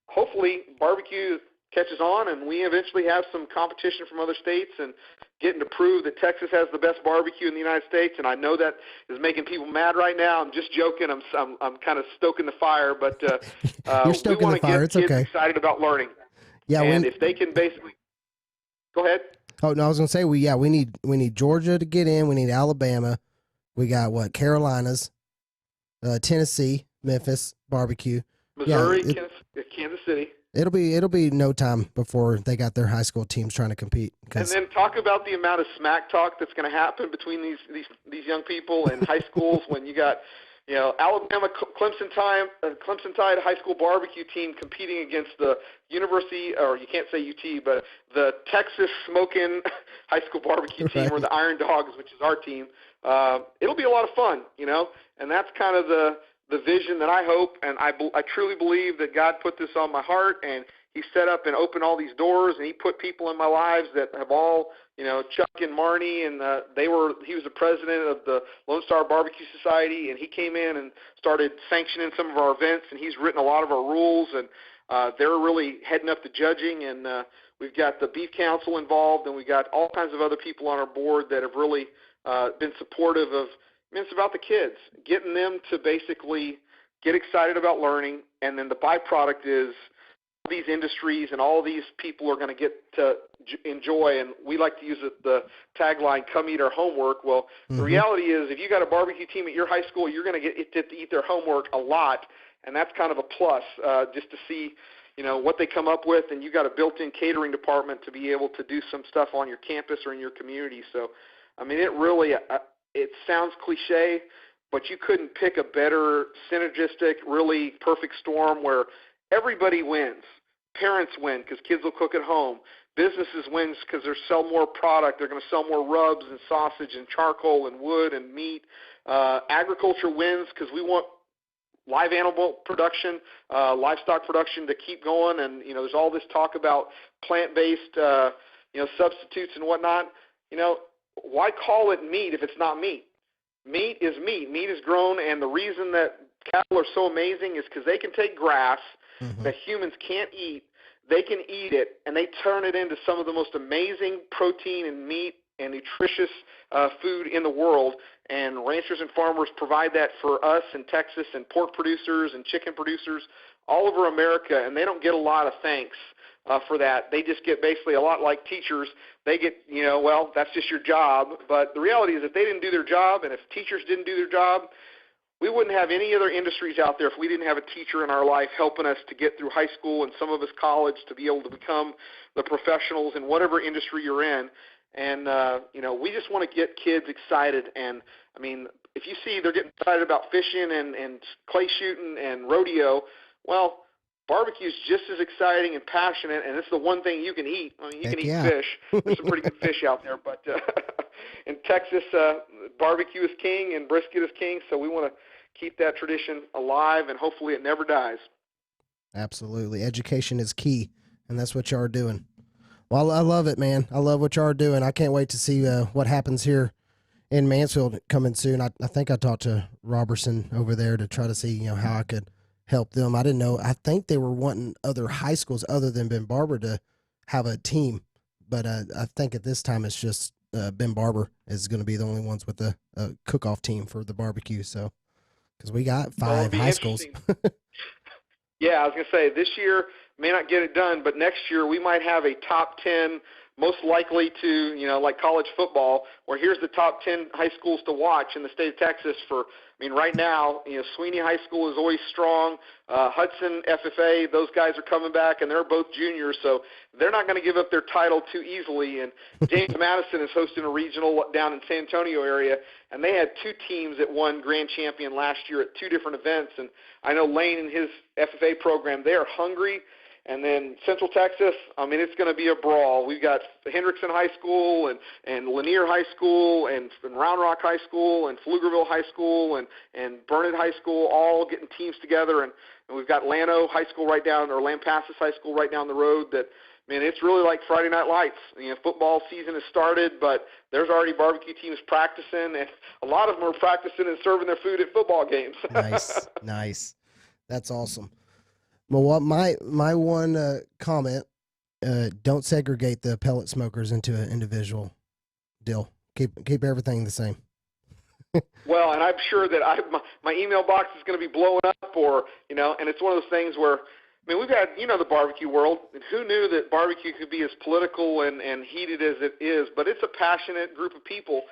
hopefully barbecue catches on and we eventually have some competition from other states and getting to prove that Texas has the best barbecue in the United States. And I know that is making people mad right now. I'm just joking. I'm kind of stoking the fire, but You're stoking we want the to fire. get It's kids okay. excited about learning. Yeah, and if they can basically go ahead. Oh no, I was gonna say we need Georgia to get in. We need Alabama. We got Carolinas, Tennessee, Memphis barbecue, Missouri, Kansas City. It'll be no time before they got their high school teams trying to compete. And then talk about the amount of smack talk that's going to happen between these young people in high schools when you got Alabama Clemson Tide high school barbecue team competing against the University, or you can't say UT, but the Texas Smokin' high school barbecue team, or the Iron Dogs, which is our team. It'll be a lot of fun, and that's kind of the vision that I hope, and I truly believe that God put this on my heart, and he set up and opened all these doors, and he put people in my lives that have all, Chuck and Marnie, and he was the president of the Lone Star Barbecue Society, and he came in and started sanctioning some of our events, and he's written a lot of our rules, and they're really heading up the judging, and we've got the Beef Council involved, and we got all kinds of other people on our board that have really been supportive of. It's about the kids, getting them to basically get excited about learning, and then the byproduct is these industries and all these people are going to get to enjoy, and we like to use the tagline, come eat our homework. Well, the reality is if you got a barbecue team at your high school, you're going to get to eat their homework a lot, and that's kind of a plus just to see what they come up with, and you got a built-in catering department to be able to do some stuff on your campus or in your community. So, it really it sounds cliche, but you couldn't pick a better synergistic, really perfect storm where everybody wins. Parents win because kids will cook at home. Businesses win because they sell more product. They're going to sell more rubs and sausage and charcoal and wood and meat. Agriculture wins because we want live animal production, livestock production to keep going. And, there's all this talk about plant-based, substitutes and whatnot. Why call it meat if it's not meat? Meat is meat. Meat is grown, and the reason that cattle are so amazing is because they can take grass that humans can't eat. They can eat it, and they turn it into some of the most amazing protein and meat and nutritious food in the world. And ranchers and farmers provide that for us in Texas, and pork producers and chicken producers all over America, and they don't get a lot of thanks for that. They just get basically a lot like teachers. They get, well, that's just your job. But the reality is if they didn't do their job, and if teachers didn't do their job, we wouldn't have any other industries out there if we didn't have a teacher in our life helping us to get through high school and some of us college to be able to become the professionals in whatever industry you're in. And, we just want to get kids excited. And, if you see they're getting excited about fishing and clay shooting and rodeo, well, barbecue is just as exciting and passionate, and it's the one thing you can eat. You can eat fish. There's some pretty good fish out there, but in Texas, barbecue is king and brisket is king, so we want to keep that tradition alive, and hopefully it never dies. Absolutely. Education is key, and that's what y'all are doing. Well, I love it, man. I love what y'all are doing. I can't wait to see what happens here in Mansfield coming soon. I think I talked to Robertson over there to try to see, how I could help them. I didn't know. I think they were wanting other high schools other than Ben Barber to have a team, but I think at this time it's just Ben Barber is going to be the only ones with the cook-off team for the barbecue. So, because we got 5 high schools. Yeah, I was going to say this year may not get it done, but next year we might have a top 10, most likely to, like college football, where here's the top 10 high schools to watch in the state of Texas for, right now, Spoony High School is always strong. Hudson, FFA, those guys are coming back, and they're both juniors, so they're not going to give up their title too easily. And James Madison is hosting a regional down in San Antonio area, and they had 2 teams that won grand champion last year at 2 different events. And I know Lane and his FFA program, they are hungry. And then Central Texas, it's going to be a brawl. We've got Hendrickson High School and Lanier High School and Round Rock High School and Pflugerville High School and Burnett High School all getting teams together. And we've got Llano High School right down, or Lampasas High School right down the road that, it's really like Friday Night Lights. Football season has started, but there's already barbecue teams practicing, and a lot of them are practicing and serving their food at football games. Nice. That's awesome. Well, what my one comment, don't segregate the pellet smokers into an individual deal. Keep everything the same. Well, and I'm sure that my email box is going to be blowing up, or and it's one of those things where we've had the barbecue world, and who knew that barbecue could be as political and heated as it is? But it's a passionate group of people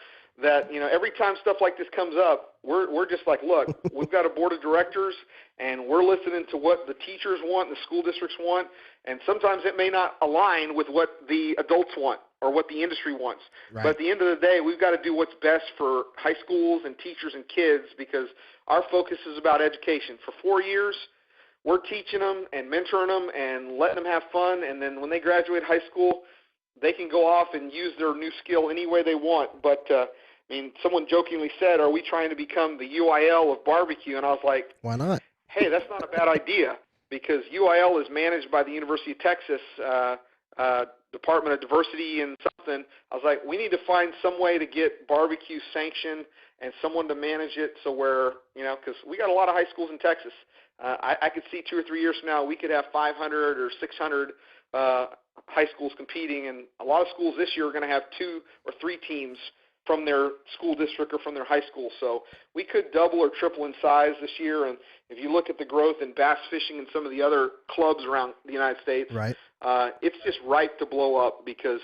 that every time stuff like this comes up, we're just like, look, we've got a board of directors, and we're listening to what the teachers want and the school districts want, and sometimes it may not align with what the adults want or what the industry wants. Right. But at the end of the day, we've got to do what's best for high schools and teachers and kids, because our focus is about education. For 4 years, we're teaching them and mentoring them and letting them have fun, and then when they graduate high school, they can go off and use their new skill any way they want. But someone jokingly said, are we trying to become the UIL of barbecue? And I was like, why not? Hey, that's not a bad idea. because UIL is managed by the University of Texas Department of Diversity and something. I was like, we need to find some way to get barbecue sanctioned and someone to manage it, so where, because we got a lot of high schools in Texas. I could see 2 or 3 years from now we could have 500 or 600 high schools competing, and a lot of schools this year are going to have 2 or 3 teams from their school district or from their high school. So we could double or triple in size this year. And if you look at the growth in bass fishing and some of the other clubs around the United States, right, it's just ripe to blow up because,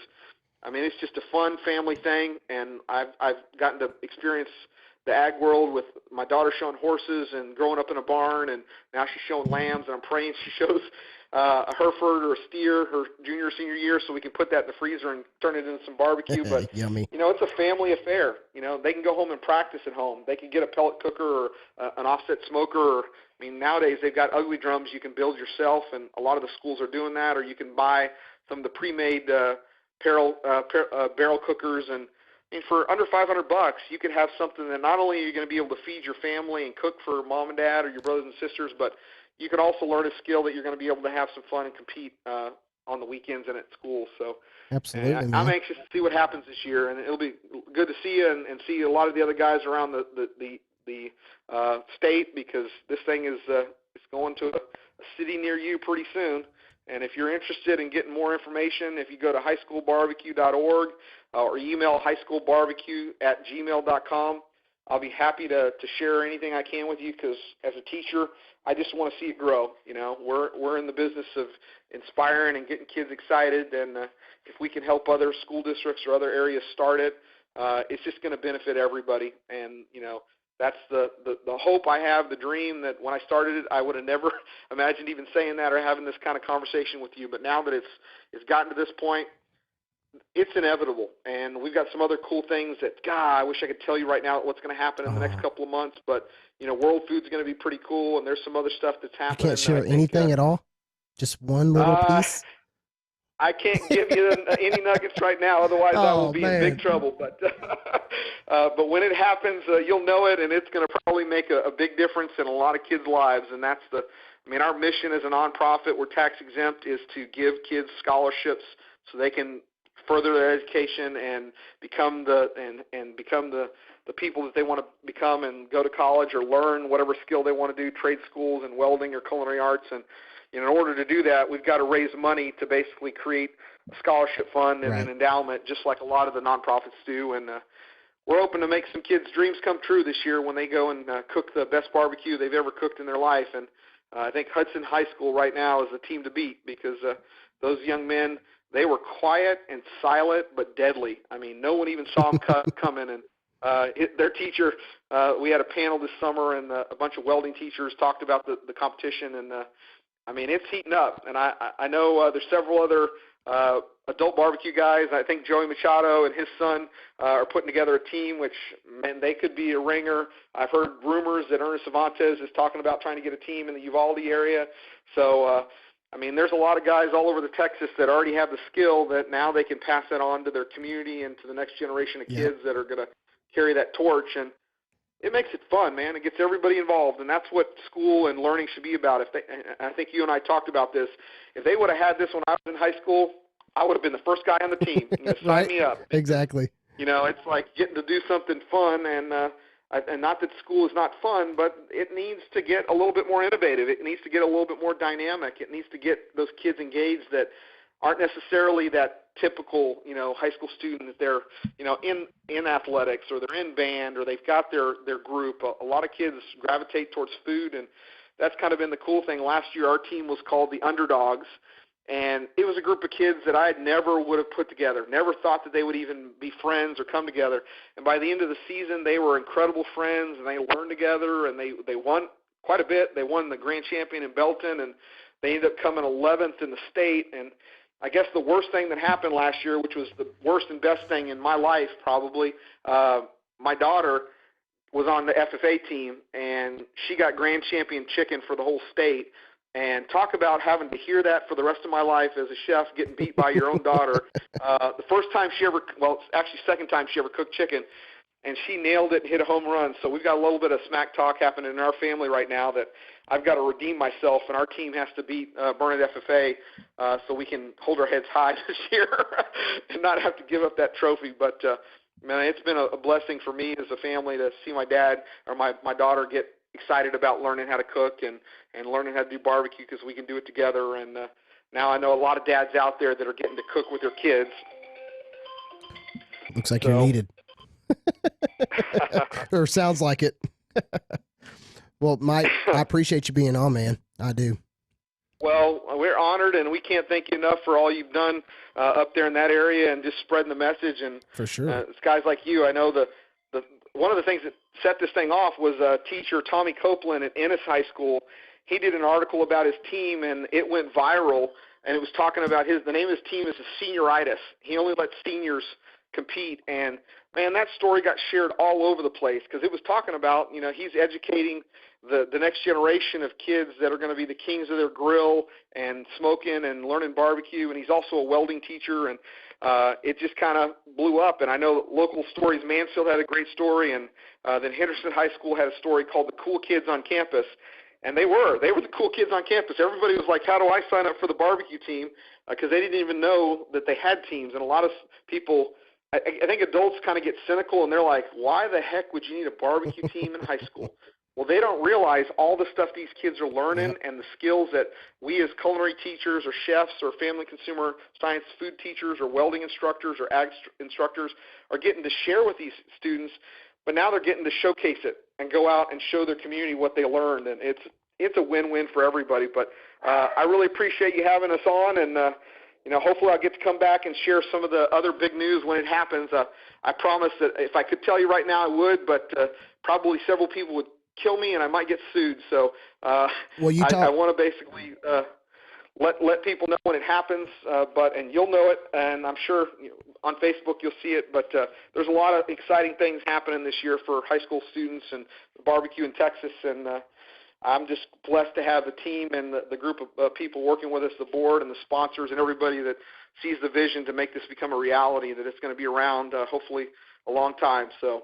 it's just a fun family thing. And I've gotten to experience the ag world with my daughter showing horses and growing up in a barn, and now she's showing lambs, and I'm praying she shows a Hereford or a steer her junior or senior year so we can put that in the freezer and turn it into some barbecue. But, Yummy. It's a family affair. They can go home and practice at home. They can get a pellet cooker or an offset smoker. Or, nowadays they've got ugly drums you can build yourself, and a lot of the schools are doing that, or you can buy some of the pre-made barrel cookers. And for under $500, you could have something that not only are you going to be able to feed your family and cook for mom and dad or your brothers and sisters, but you could also learn a skill that you're going to be able to have some fun and compete on the weekends and at school. So absolutely, I'm anxious to see what happens this year, and it'll be good to see you and see a lot of the other guys around the state, because this thing is it's going to a city near you pretty soon. And if you're interested in getting more information, if you go to highschoolbarbecue.org or email highschoolbarbecue@gmail.com, I'll be happy to share anything I can with you, because as a teacher, I just want to see it grow. We're in the business of inspiring and getting kids excited, and if we can help other school districts or other areas start it, it's just going to benefit everybody. And that's the hope I have, the dream that when I started it, I would have never imagined even saying that or having this kind of conversation with you. But now that it's gotten to this point, it's inevitable. And we've got some other cool things that, God, I wish I could tell you right now what's going to happen in the next couple of months. But, World Food's going to be pretty cool, and there's some other stuff that's happening. You can't share anything at all? Just one little piece? I can't give you any nuggets right now, otherwise I will be in big trouble. But but when it happens, you'll know it, and it's going to probably make a big difference in a lot of kids' lives. And that's our mission as a nonprofit, we're tax exempt, is to give kids scholarships so they can further their education and become the people that they want to become and go to college or learn whatever skill they want to do, trade schools and welding or culinary arts. And in order to do that, we've got to raise money to basically create a scholarship fund and an endowment, just like a lot of the nonprofits do. And we're hoping to make some kids' dreams come true this year when they go and cook the best barbecue they've ever cooked in their life. And I think Hudson High School right now is the team to beat, because those young men, they were quiet and silent but deadly. No one even saw them coming. And their teacher, we had a panel this summer, and a bunch of welding teachers talked about the competition, and it's heating up. And I know there's several other adult barbecue guys. I think Joey Machado and his son are putting together a team, which, man, they could be a ringer. I've heard rumors that Ernest Cervantes is talking about trying to get a team in the Uvalde area. So, there's a lot of guys all over the Texas that already have the skill that now they can pass that on to their community and to the next generation of kids that are going to carry that torch. And it makes it fun, man. It gets everybody involved, and that's what school and learning should be about. I think you and I talked about this. If they would have had this when I was in high school, I would have been the first guy on the team. Sign me up. Exactly. It's like getting to do something fun, and not that school is not fun, but it needs to get a little bit more innovative. It needs to get a little bit more dynamic. It needs to get those kids engaged that aren't necessarily that typical, high school student that they're, in athletics, or they're in band, or they've got their group. A lot of kids gravitate towards food, and that's kind of been the cool thing. Last year, our team was called the Underdogs, and it was a group of kids that I never would have put together, never thought that they would even be friends or come together. And by the end of the season, they were incredible friends, and they learned together, and they won quite a bit. They won the grand champion in Belton, and they ended up coming 11th in the state. And I guess the worst thing that happened last year, which was the worst and best thing in my life probably, my daughter was on the FFA team, and she got grand champion chicken for the whole state. And talk about having to hear that for the rest of my life as a chef, getting beat by your own daughter. The first time she ever, well, it's actually second time she ever cooked chicken. and she nailed it and hit a home run. So we've got a little bit of smack talk happening in our family right now that I've got to redeem myself, and our team has to beat Burnett FFA so we can hold our heads high this year and not have to give up that trophy. But, man, it's been a blessing for me as a family to see my dad or my daughter get excited about learning how to cook and learning how to do barbecue because we can do it together. And now I know a lot of dads out there that are getting to cook with their kids. Looks like you're needed. Or sounds like it. Well, Mike, I appreciate you being on, man. I do. Well, we're honored, and we can't thank you enough for all you've done up there in that area and just spreading the message. And for sure, it's guys like you. I know the one of the things that set this thing off was teacher Tommy Copeland at Ennis High School. He did an article about his team, and it went viral. And it was talking about the name of his team is the Senioritis. He only lets seniors compete, and man, that story got shared all over the place because it was talking about, he's educating the next generation of kids that are going to be the kings of their grill and smoking and learning barbecue, and he's also a welding teacher, and it just kind of blew up. And I know local stories, Mansfield had a great story, and then Henderson High School had a story called The Cool Kids on Campus, and they were the cool kids on campus. Everybody was like, how do I sign up for the barbecue team? Because they didn't even know that they had teams, and a lot of people – I think adults kind of get cynical, and they're like, why the heck would you need a barbecue team in high school? Well, they don't realize all the stuff these kids are learning and the skills that we as culinary teachers or chefs or family consumer science food teachers or welding instructors or ag instructors are getting to share with these students, but now they're getting to showcase it and go out and show their community what they learned, and it's a win-win for everybody. But I really appreciate you having us on, and hopefully I'll get to come back and share some of the other big news when it happens. I promise that if I could tell you right now, I would, but probably several people would kill me, and I might get sued. So I want to basically let people know when it happens, and you'll know it, and I'm sure on Facebook you'll see it. But there's a lot of exciting things happening this year for high school students and barbecue in Texas, and I'm just blessed to have the team and the group of people working with us, the board and the sponsors and everybody that sees the vision to make this become a reality, that it's going to be around hopefully a long time. So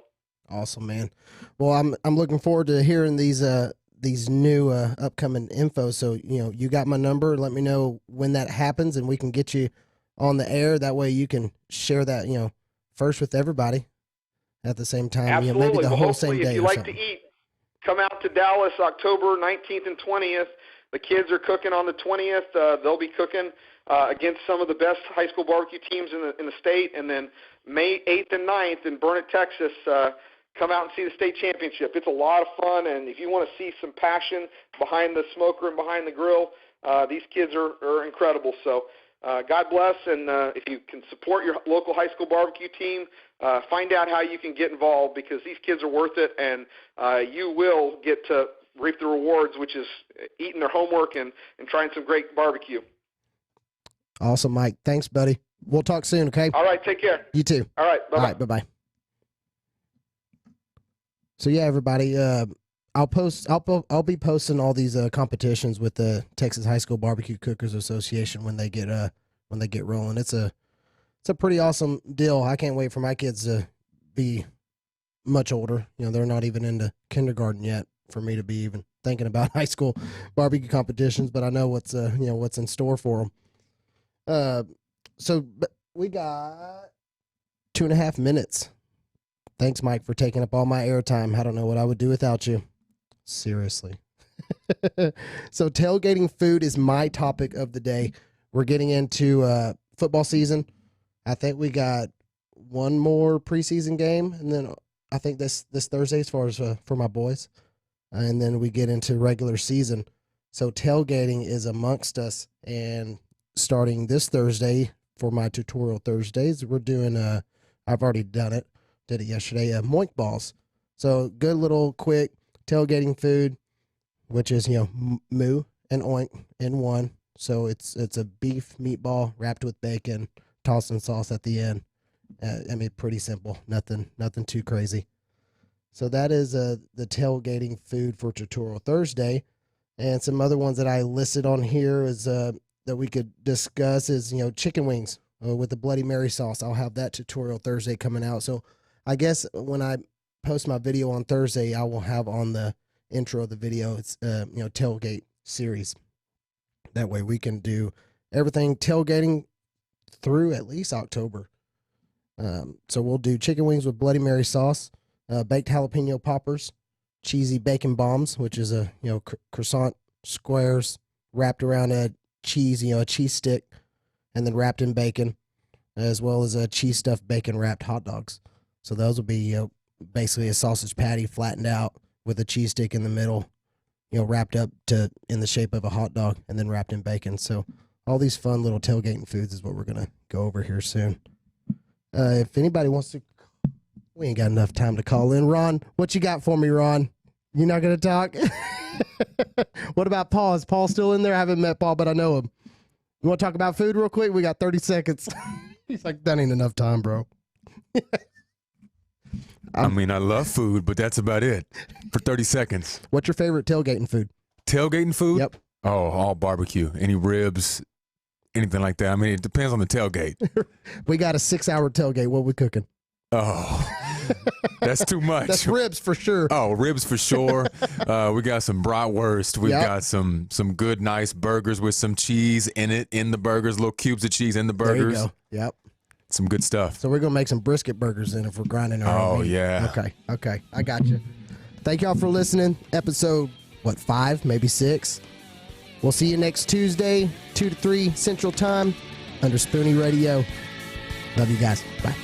awesome, man. Well, I'm looking forward to hearing these new upcoming info. So, you got my number. Let me know when that happens and we can get you on the air. That way you can share that, first with everybody at the same time. Absolutely. Maybe the whole same day. If you like to eat, come out to Dallas October 19th and 20th. The kids are cooking on the 20th. They'll be cooking against some of the best high school barbecue teams in the state. And then May 8th and 9th in Burnett, Texas, come out and see the state championship. It's a lot of fun, and if you want to see some passion behind the smoker and behind the grill, these kids are incredible. So God bless, and if you can support your local high school barbecue team, find out how you can get involved, because these kids are worth it, and you will get to reap the rewards, which is eating their homework and trying some great barbecue. Awesome, Mike. Thanks, buddy. We'll talk soon, okay? All right, take care. You too. All right, bye-bye. All right, bye-bye. So yeah, everybody, I'll be posting all these competitions with the Texas High School Barbecue Cookers Association when they get rolling. It's a pretty awesome deal. I can't wait for my kids to be much older. They're not even into kindergarten yet for me to be even thinking about high school barbecue competitions, but I know what's in store for them. So we got 2.5 minutes. Thanks, Mike, for taking up all my airtime. I don't know what I would do without you. Seriously. So tailgating food is my topic of the day. We're getting into football season. I think we got one more preseason game, and then I think this Thursday as far as for my boys. And then we get into regular season. So tailgating is amongst us, and starting this Thursday for my tutorial Thursdays, we're doing I've already done it. Did it yesterday, moink balls. So good little quick tailgating food, which is, moo and oink in one. So it's a beef meatball wrapped with bacon, tossed in sauce at the end. Pretty simple, nothing too crazy. So that is the tailgating food for tutorial Thursday. And some other ones that I listed on here is that we could discuss is, chicken wings with the Bloody Mary sauce. I'll have that tutorial Thursday coming out. So I guess when I post my video on Thursday, I will have on the intro of the video, it's tailgate series. That way we can do everything tailgating through at least October. So we'll do chicken wings with Bloody Mary sauce, baked jalapeno poppers, cheesy bacon bombs, which is a croissant squares wrapped around a cheese, a cheese stick, and then wrapped in bacon, as well as a cheese stuffed bacon wrapped hot dogs. So those will be basically a sausage patty flattened out with a cheese stick in the middle, wrapped up in the shape of a hot dog and then wrapped in bacon. So all these fun little tailgating foods is what we're gonna go over here soon. If anybody wants to, we ain't got enough time to call in. Ron, what you got for me, Ron? You not gonna talk? What about Paul? Is Paul still in there? I haven't met Paul, but I know him. You want to talk about food real quick? We got 30 seconds. He's like, that ain't enough time, bro. I mean, I love food, but that's about it for 30 seconds. What's your favorite tailgating food? Tailgating food? Yep. Oh, all barbecue. Any ribs, anything like that. I mean, it depends on the tailgate. We got a 6-hour tailgate. What we cooking? Oh, that's too much. That's ribs for sure. Oh, ribs for sure. We got some bratwurst. We've got some good, nice burgers with some cheese in it, in the burgers, little cubes of cheese in the burgers. There you go. Yep. Some good stuff. So we're going to make some brisket burgers then if we're grinding our own meat. Yeah. Okay. I got you. Thank y'all for listening. Episode, 5, maybe 6. We'll see you next Tuesday, 2 to 3 Central Time under Spoony Radio. Love you guys. Bye.